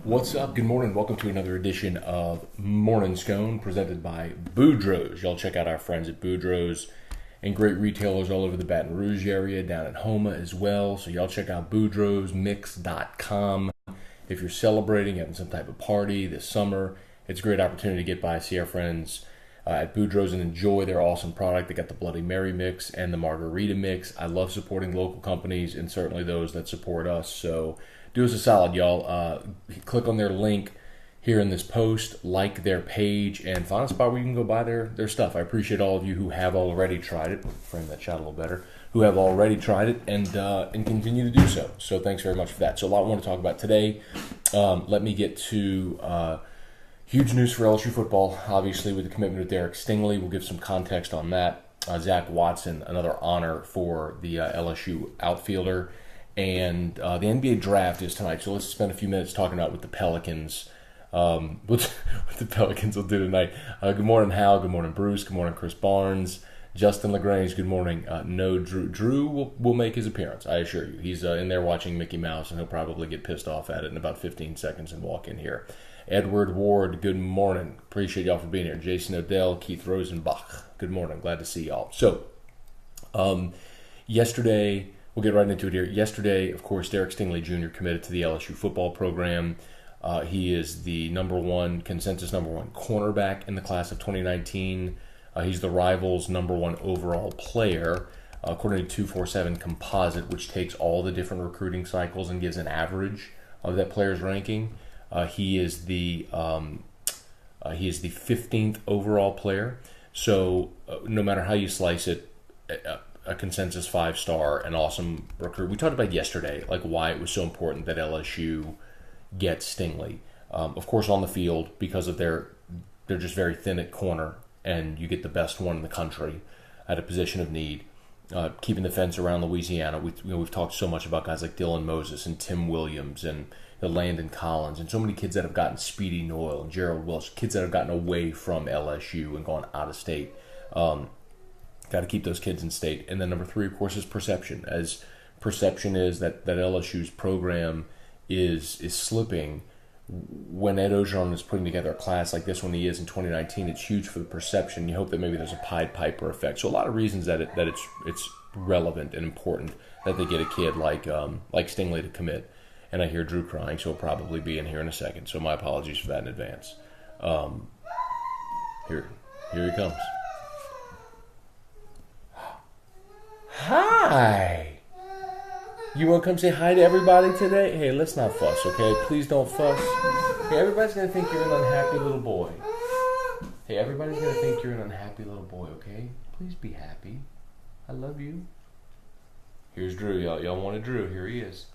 What's up? Good morning. Welcome to another edition of Morning Scone presented by Boudreaux's. Y'all check out our friends at Boudreaux's and great retailers all over the Baton Rouge area, down at Homa as well. So y'all check out boudreauxmix.com. If you're celebrating, having some type of party this summer, it's a great opportunity to get by, see our friends at Boudreaux's and enjoy their awesome product. They got the Bloody Mary mix and the Margarita mix. I love supporting local companies and certainly those that support us. So do us a solid, y'all. Click on their link here in this post, like their page, and find a spot where you can go buy their stuff. I appreciate all of you who have already tried it. Frame that shot a little better. Who have already tried it and continue to do so. So thanks very much for that. So a lot I want to talk about today. Let me get to huge news for LSU football, obviously, with the commitment of Derek Stingley. We'll give some context on that. Zach Watson, another honor for the LSU outfielder. And the NBA draft is tonight, so let's spend a few minutes talking about what the Pelicans what the Pelicans will do tonight. Good morning, Hal. Good morning, Bruce. Good morning, Chris Barnes. Justin LaGrange, good morning. No, Drew. Drew will make his appearance, I assure you. He's in there watching Mickey Mouse, and he'll probably get pissed off at it in about 15 seconds and walk in here. Edward Ward, good morning. Appreciate y'all for being here. Jason Odell, Keith Rosenbach, good morning. Glad to see y'all. So, yesterday... We'll get right into it here. Yesterday, of course, Derek Stingley Jr. committed to the LSU football program. He is the consensus number one cornerback in the class of 2019. He's the Rivals' number one overall player, according to 247 Composite, which takes all the different recruiting cycles and gives an average of that player's ranking. He is the 15th overall player. So no matter how you slice it, a consensus 5-star, an awesome recruit. We talked about yesterday, like why it was so important that LSU gets Stingley. Of course, on the field, because of they're just very thin at corner, and you get the best one in the country at a position of need. Keeping the fence around Louisiana. We've talked so much about guys like Dylan Moses and Tim Williams and Landon Collins and so many kids that have gotten Speedy Noyle and Gerald Welsh, kids that have gotten away from LSU and gone out of state. Got to keep those kids in state. And then number 3, of course, is perception. As perception is that LSU's program is slipping. When Ed Ogeron is putting together a class like this one he is in 2019, it's huge for the perception. You hope that maybe there's a Pied Piper effect. So a lot of reasons that it's relevant and important that they get a kid like Stingley to commit. And I hear Drew crying, so he'll probably be in here in a second. So my apologies for that in advance. Here he comes. Hi! You want to come say hi to everybody today? Hey, let's not fuss, okay? Please don't fuss. Hey, everybody's going to think you're an unhappy little boy. Hey, everybody's going to think you're an unhappy little boy, okay? Please be happy. I love you. Here's Drew, y'all. Y'all wanted Drew. Here he is.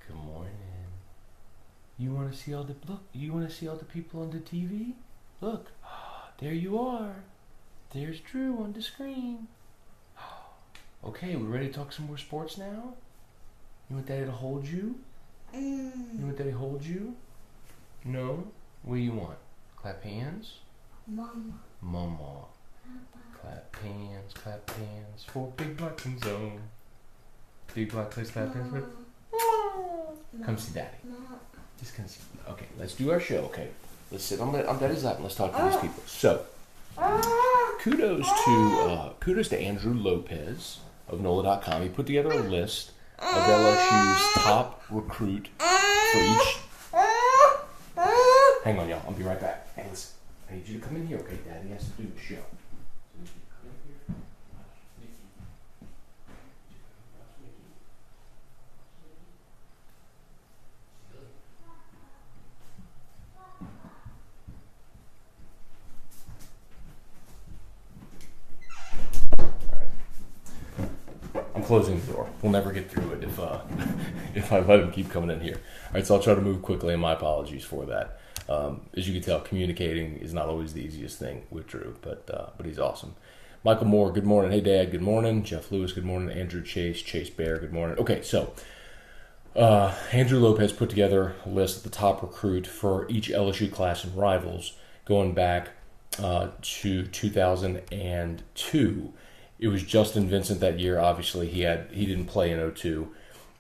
Good morning. You want to see all the people on the TV? Look. There you are. There's Drew on the screen. Okay, we ready to talk some more sports now? You want Daddy to hold you? You want Daddy to hold you? No? What do you want? Clap hands? Mama. Mama. Clap hands for Big Black and Zone. Big Black plays clap hands for... Come see Daddy. Just come see... Okay, let's do our show, okay? Let's sit on Daddy's lap and let's talk to these people. So, kudos to Andrew Lopez of NOLA.com. He put together a list of LSU's top recruit for each... Hang on, y'all. I'll be right back. Hey, listen. I need you to come in here, okay? Daddy has to do the show. I'm closing the door. We'll never get through it if I let him keep coming in here. All right, so I'll try to move quickly, and my apologies for that. As you can tell, communicating is not always the easiest thing with Drew, but he's awesome. Michael Moore, good morning. Hey, Dad, good morning. Jeff Lewis, good morning. Andrew Chase Bear, good morning. Okay, so Andrew Lopez put together a list of the top recruit for each LSU class and Rivals going back to 2002. It was Justin Vincent that year. Obviously, he didn't play in 2002.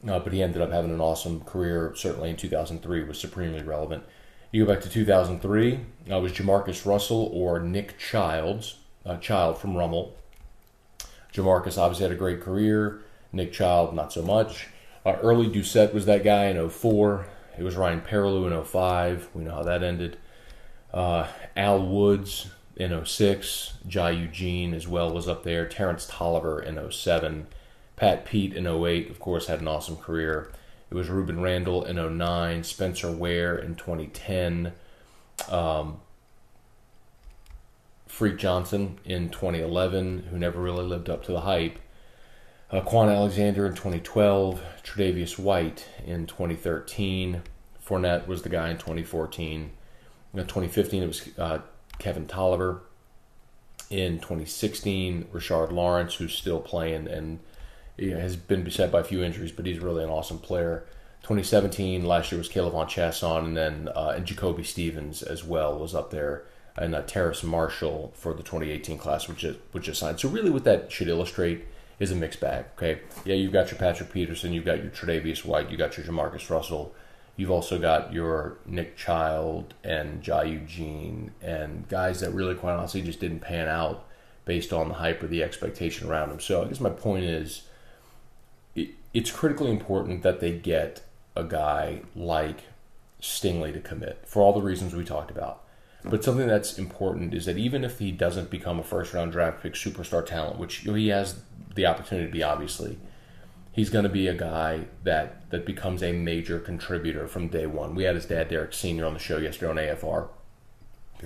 but he ended up having an awesome career. Certainly in 2003 was supremely relevant. You go back to 2003, was Jamarcus Russell or Nick Child from Rummel. Jamarcus obviously had a great career. Nick Child, not so much. Early Doucette was that guy in 04. It was Ryan Perilou in 05. We know how that ended. Al Woods in 06. Jai Eugene as well was up there. Terrence Tolliver in 07. Pat Pete in 08, of course, had an awesome career. It was Ruben Randall in 09. Spencer Ware in 2010. Freak Johnson in 2011, who never really lived up to the hype. Quan Alexander in 2012. Tre'Davious White in 2013. Fournette was the guy in 2014. In 2015, it was Kevin Tolliver. In 2016, Rashard Lawrence, who's still playing and has been beset by a few injuries, but he's really an awesome player. 2017, last year was Caleb Chasson, and then and Jacoby Stevens as well was up there, and Terrace Marshall for the 2018 class, which is signed. So really what that should illustrate is a mixed bag, okay? Yeah, you've got your Patrick Peterson, you've got your Tre'Davious White, you've got your Jamarcus Russell, you've also got your Nick Child and Jai Eugene, and guys that really, quite honestly, just didn't pan out based on the hype or the expectation around them. So I guess my point is, it's critically important that they get a guy like Stingley to commit for all the reasons we talked about. But something that's important is that even if he doesn't become a first-round draft pick superstar talent, which he has the opportunity to be, obviously, he's going to be a guy that becomes a major contributor from day one. We had his dad, Derek Sr., on the show yesterday on AFR.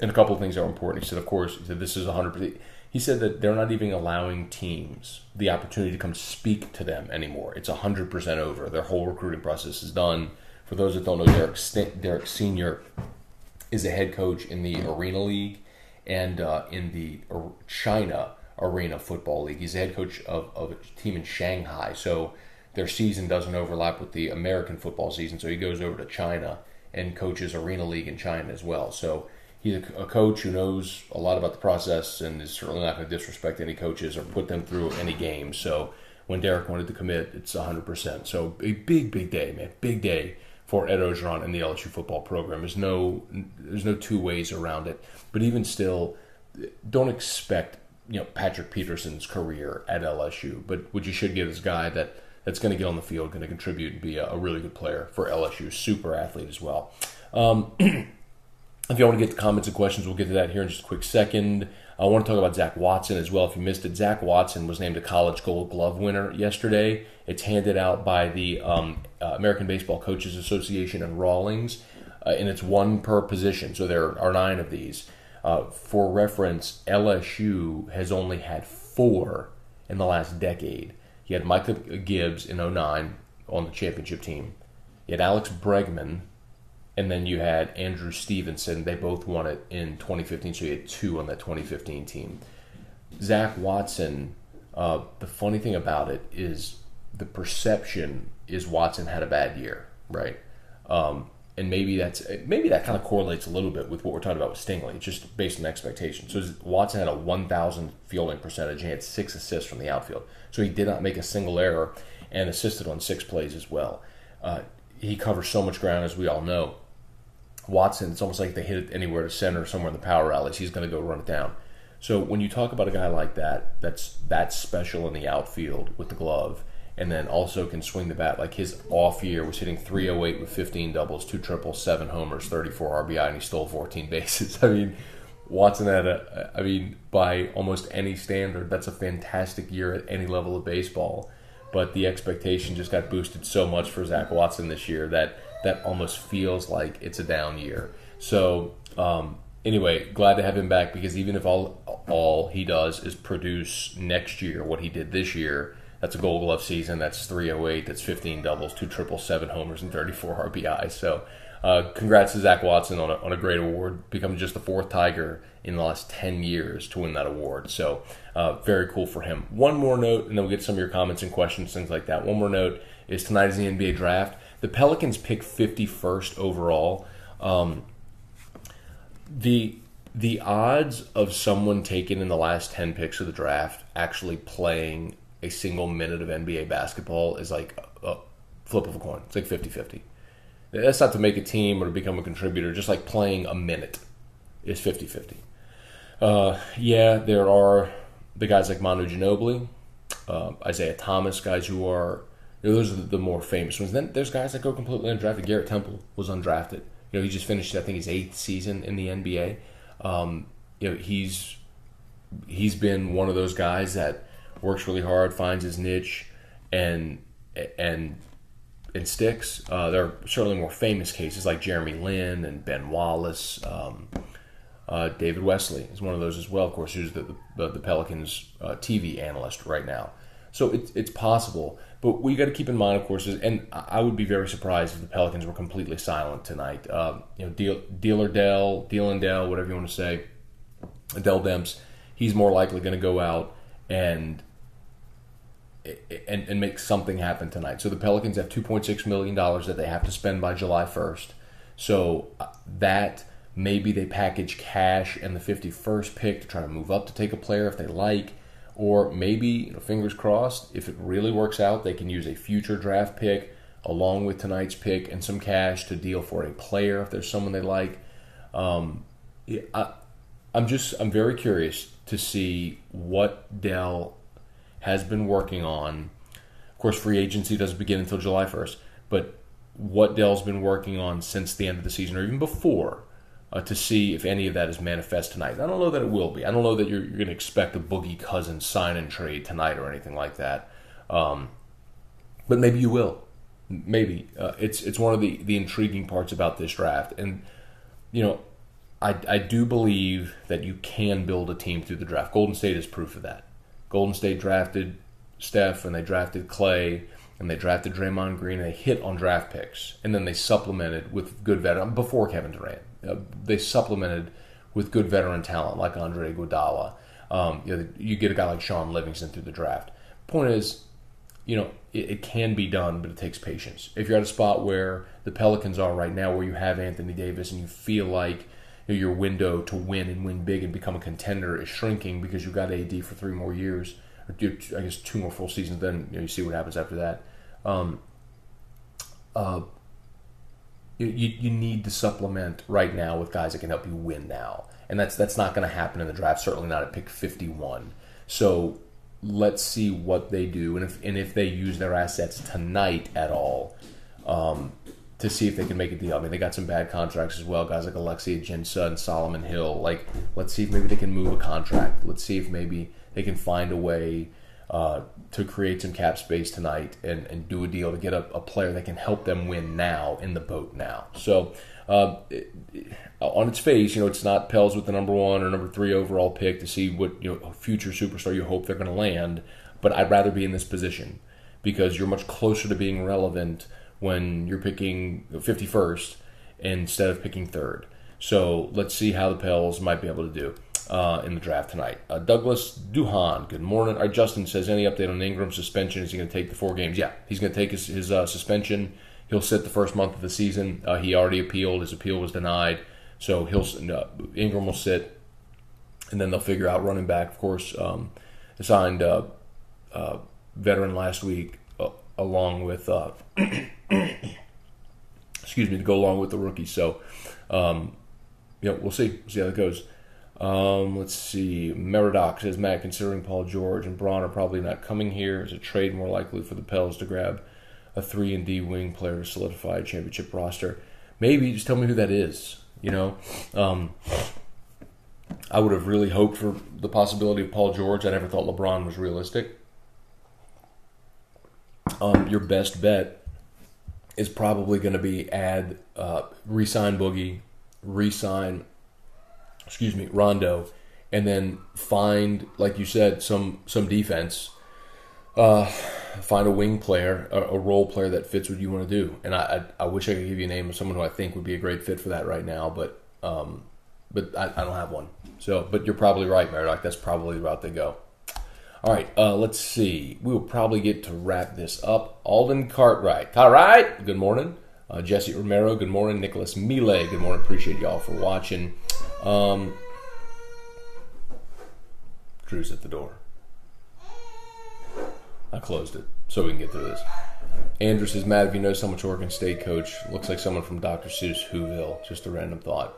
And a couple of things that were important. He said, of course, this is 100%. He said that they're not even allowing teams the opportunity to come speak to them anymore. It's 100% over. Their whole recruiting process is done. For those that don't know, Derek Sr. is a head coach in the Arena League and in the China Arena Football League. He's the head coach of a team in Shanghai. So their season doesn't overlap with the American football season. So he goes over to China and coaches Arena League in China as well. So he's a coach who knows a lot about the process and is certainly not going to disrespect any coaches or put them through any games. So when Derek wanted to commit, it's 100%. So a big day, man. Big day for Ed Orgeron and the LSU football program. There's no two ways around it. But even still, don't expect Patrick Peterson's career at LSU. But what you should get is a guy that's going to get on the field, going to contribute and be a really good player for LSU. Super athlete as well. If you want to get to comments and questions, we'll get to that here in just a quick second. I want to talk about Zach Watson as well. If you missed it, Zach Watson was named a College Gold Glove winner yesterday. It's handed out by the American Baseball Coaches Association in Rawlings, and it's one per position, so there are 9 of these. For reference, LSU has only had 4 in the last decade. You had Micah Gibbs in 2009 on the championship team. You had Alex Bregman, and then you had Andrew Stevenson. They both won it in 2015, so you had 2 on that 2015 team. Zach Watson, the funny thing about it is the perception is Watson had a bad year, right? And maybe that kind of correlates a little bit with what we're talking about with Stingley, just based on expectations. So Watson had a 1,000 fielding percentage, and he had 6 assists from the outfield. So he did not make a single error and assisted on 6 plays as well. He covers so much ground, as we all know. Watson, it's almost like they hit it anywhere to center, somewhere in the power rallies, he's going to go run it down. So when you talk about a guy like that's special in the outfield with the glove, and then also can swing the bat, like his off year was hitting .308 with 15 doubles, 2 triples, 7 homers, 34 RBI, and he stole 14 bases. I mean, Watson had by almost any standard, that's a fantastic year at any level of baseball. But the expectation just got boosted so much for Zach Watson this year that almost feels like it's a down year. So anyway, glad to have him back, because even if all he does is produce next year what he did this year, that's a Gold Glove season. That's .308. That's 15 doubles, 2 triples, 7 homers, and 34 RBI. So congrats to Zach Watson on a great award, becoming just the 4th Tiger in the last 10 years to win that award. So very cool for him. One more note, and then we'll get some of your comments and questions, things like that. One more note is tonight is the NBA draft. The Pelicans pick 51st overall. The odds of someone taken in the last 10 picks of the draft actually playing a single minute of NBA basketball is like flip of a coin. It's like 50-50. That's not to make a team or to become a contributor. Just like playing a minute is 50-50. Yeah, there are the guys like Manu Ginobili, Isaiah Thomas, guys who are, those are the more famous ones. Then there's guys that go completely undrafted. Garrett Temple was undrafted. He just finished, I think, his 8th season in the NBA. He's been one of those guys that works really hard, finds his niche, and sticks. There are certainly more famous cases like Jeremy Lin and Ben Wallace. David Wesley is one of those as well, of course, who's the Pelicans TV analyst right now. So it's possible, but we got to keep in mind, of course, and I would be very surprised if the Pelicans were completely silent tonight. Deal or Dell, whatever you want to say, Dell Demps, he's more likely going to go out and make something happen tonight. So the Pelicans have $2.6 million that they have to spend by July 1st. So that maybe they package cash and the 51st pick to try to move up to take a player if they like. Or maybe, fingers crossed, if it really works out, they can use a future draft pick along with tonight's pick and some cash to deal for a player if there's someone they like. I'm very curious to see what Dell has been working on. Of course, free agency doesn't begin until July 1st, but what Dell's been working on since the end of the season or even before, to see if any of that is manifest tonight. I don't know that it will be. I don't know that you're going to expect a Boogie Cousins sign and trade tonight or anything like that. But maybe you will. Maybe. It's one of the intriguing parts about this draft. And, I do believe that you can build a team through the draft. Golden State is proof of that. Golden State drafted Steph, and they drafted Clay, and they drafted Draymond Green, and they hit on draft picks. And then they supplemented with good veteran before Kevin Durant. They supplemented with good veteran talent like Andre Iguodala. You get a guy like Sean Livingston through the draft. Point is, it can be done, but it takes patience. If you're at a spot where the Pelicans are right now, where you have Anthony Davis, and you feel like your window to win and win big and become a contender is shrinking because you've got AD for 3 more years, or I guess 2 more full seasons. Then you see what happens after that. You need to supplement right now with guys that can help you win now. And that's not going to happen in the draft, certainly not at pick 51. So let's see what they do, and if they use their assets tonight at all, to see if they can make a deal. I mean, they got some bad contracts as well, guys like Alexei Ajinça and Solomon Hill. Let's see if maybe they can move a contract. Let's see if maybe they can find a way to create some cap space tonight and do a deal to get a player that can help them win now, in the boat now. So on its face, it's not Pels with the number 1 or number 3 overall pick to see what future superstar you hope they're going to land, but I'd rather be in this position because you're much closer to being relevant when you're picking 51st instead of picking 3rd. So let's see how the Pels might be able to do in the draft tonight. Douglas Duhan, good morning. Justin says, any update on Ingram's suspension? Is he going to take the 4 games? Yeah, he's going to take his suspension. He'll sit the first month of the season. He already appealed. His appeal was denied. So Ingram will sit, and then they'll figure out running back. Of course, signed veteran last week along with excuse me, to go along with the rookie. So we'll see. We'll see how that goes. Let's see. Meridoc says, Matt, considering Paul George and Braun are probably not coming here, is a trade more likely for the Pels to grab a 3-and-D wing player to solidify a championship roster? Maybe. Just tell me who that is. I would have really hoped for the possibility of Paul George. I never thought LeBron was realistic. Your best bet is probably going to be re-sign Boogie, re-sign Rondo, and then find, like you said, some defense. Find a wing player, a role player that fits what you want to do. And I wish I could give you a name of someone who I think would be a great fit for that right now, but I don't have one. So, but you're probably right, Meridoc. That's probably the route they go. All right, let's see. We will probably get to wrap this up. Alden Cartwright. Cartwright, good morning. Jesse Romero, good morning. Nicholas Mile, good morning. Appreciate y'all for watching. Drew's at the door. I closed it so we can get through this. Andrew says, Matt, if you know someone Oregon State coach, looks like someone from Dr. Seuss Whoville. Just a random thought.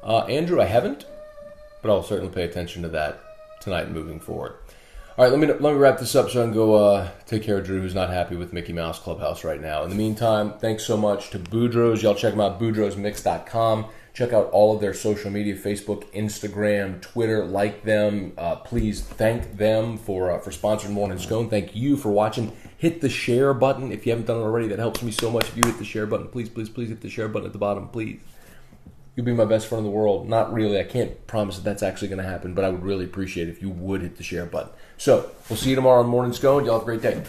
Andrew, I haven't, but I'll certainly pay attention to that tonight moving forward. All right, let me wrap this up so I can go take care of Drew, who's not happy with Mickey Mouse Clubhouse right now. In the meantime, thanks so much to Boudreaux's. Y'all check them out, boudreauxmix.com. Check out all of their social media, Facebook, Instagram, Twitter. Like them. Please thank them for sponsoring Morning Scone. Thank you for watching. Hit the share button if you haven't done it already. That helps me so much if you hit the share button. Please, please, please hit the share button at the bottom, please. You'll be my best friend in the world. Not really. I can't promise that that's actually going to happen, but I would really appreciate it if you would hit the share button. So, we'll see you tomorrow on Morning Scone. Y'all have a great day.